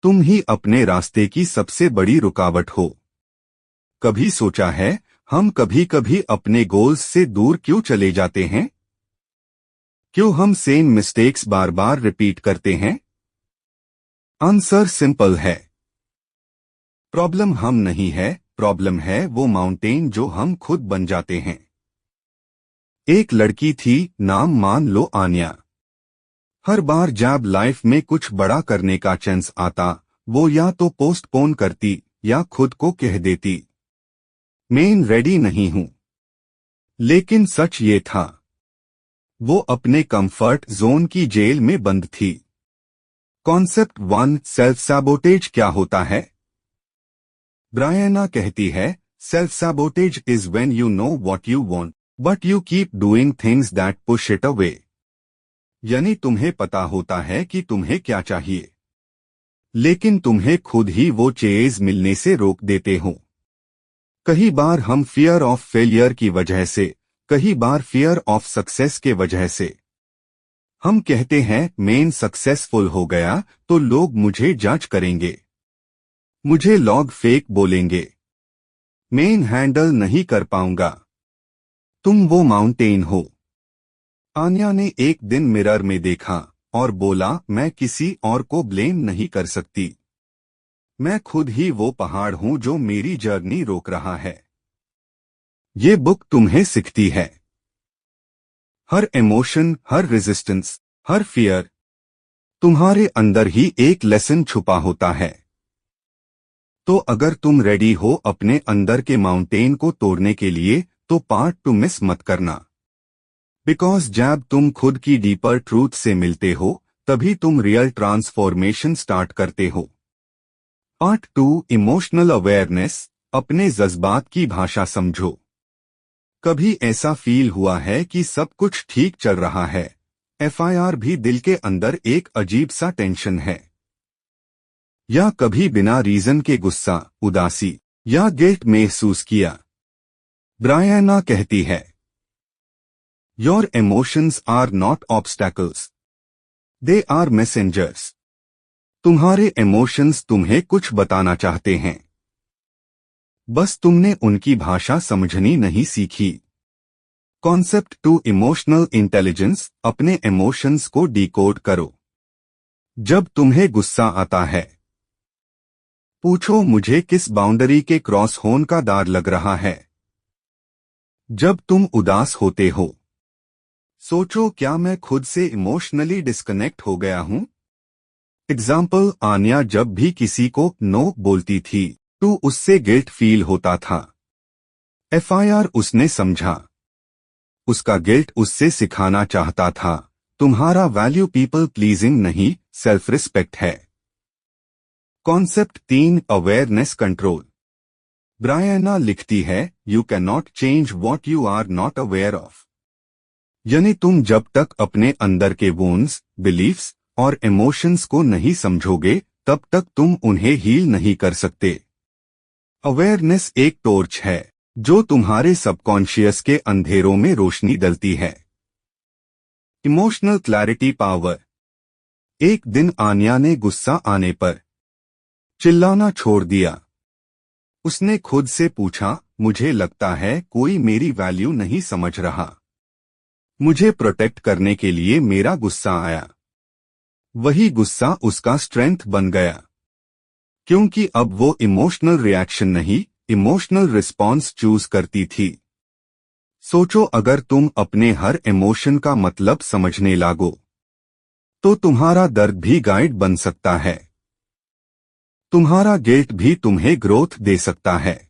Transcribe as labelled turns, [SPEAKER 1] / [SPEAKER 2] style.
[SPEAKER 1] तुम ही अपने रास्ते की सबसे बड़ी रुकावट हो। कभी सोचा है हम कभी कभी अपने गोल्स से दूर क्यों चले जाते हैं? क्यों हम सेम मिस्टेक्स बार बार रिपीट करते हैं? आंसर सिंपल है। प्रॉब्लम हम नहीं है, प्रॉब्लम है वो माउंटेन जो हम खुद बन जाते हैं। एक लड़की थी, नाम मान लो आन्या। हर बार जब लाइफ में कुछ बड़ा करने का चांस आता, वो या तो पोस्टपोन करती या खुद को कह देती, मैं रेडी नहीं हूं। लेकिन सच ये था, वो अपने कंफर्ट जोन की जेल में बंद थी। कॉन्सेप्ट 1, सेल्फ सैबोटेज क्या होता है? ब्रायना कहती है, self sabotage is when you know what you want but you keep doing things that push it away. यानी तुम्हें पता होता है कि तुम्हें क्या चाहिए, लेकिन तुम्हें खुद ही वो चीज मिलने से रोक देते हो। कई बार हम फियर ऑफ फेलियर की वजह से, कई बार फियर ऑफ सक्सेस के वजह से। हम कहते हैं मैं सक्सेसफुल हो गया तो लोग मुझे जज करेंगे, मुझे लोग फेक बोलेंगे, मैं हैंडल नहीं कर पाऊंगा। तुम वो माउंटेन हो। आन्या ने एक दिन मिरर में देखा और बोला, मैं किसी और को ब्लेम नहीं कर सकती, मैं खुद ही वो पहाड़ हूं जो मेरी जर्नी रोक रहा है। ये बुक तुम्हें सिखाती है, हर इमोशन, हर रेजिस्टेंस, हर फियर, तुम्हारे अंदर ही एक लेसन छुपा होता है। तो अगर तुम रेडी हो अपने अंदर के माउंटेन को तोड़ने के लिए, तो पार्ट 2 मिस मत करना। बिकॉज जब तुम खुद की डीपर ट्रूथ से मिलते हो, तभी तुम रियल ट्रांसफॉर्मेशन स्टार्ट करते हो। पार्ट 2, इमोशनल अवेयरनेस, अपने जज्बात की भाषा समझो। कभी ऐसा फील हुआ है कि सब कुछ ठीक चल रहा है, FIR भी दिल के अंदर एक अजीब सा टेंशन है? या कभी बिना रीजन के गुस्सा, उदासी या गिल्ट महसूस किया? ब्रायना कहती है, your emotions are not obstacles, they are messengers. तुम्हारे इमोशंस तुम्हें कुछ बताना चाहते हैं, बस तुमने उनकी भाषा समझनी नहीं सीखी। कॉन्सेप्ट 2, इमोशनल इंटेलिजेंस, अपने इमोशंस को डिकोड करो। जब तुम्हें गुस्सा आता है, पूछो मुझे किस बाउंड्री के क्रॉस होने का डर लग रहा है। जब तुम उदास होते हो, सोचो क्या मैं खुद से इमोशनली डिस्कनेक्ट हो गया हूं? एग्जाम्पल, आन्या जब भी किसी को नो बोलती थी तो उससे गिल्ट फील होता था। FIR उसने समझा, उसका गिल्ट उससे सिखाना चाहता था, तुम्हारा वैल्यू पीपल प्लीजिंग नहीं, सेल्फ रिस्पेक्ट है। Concept 3, awareness control. ब्रायना लिखती है, you can not change what you are not aware of. यानी तुम जब तक अपने अंदर के वोन्स, बिलीफ्स और इमोशंस को नहीं समझोगे, तब तक तुम उन्हें हील नहीं कर सकते। अवेयरनेस एक टॉर्च है जो तुम्हारे सबकॉन्शियस के अंधेरों में रोशनी डालती है। Emotional clarity power. एक दिन आन्या ने गुस्सा आने पर चिल्लाना छोड़ दिया। उसने खुद से पूछा, मुझे लगता है कोई मेरी वैल्यू नहीं समझ रहा। मुझे प्रोटेक्ट करने के लिए मेरा गुस्सा आया। वही गुस्सा उसका स्ट्रेंथ बन गया, क्योंकि अब वो इमोशनल रिएक्शन नहीं, इमोशनल रिस्पॉन्स चूज करती थी। सोचो अगर तुम अपने हर इमोशन का मतलब समझने लागो, तो तुम्हारा दर्द भी गाइड बन सकता है, तुम्हारा गिल्ट भी तुम्हें ग्रोथ दे सकता है।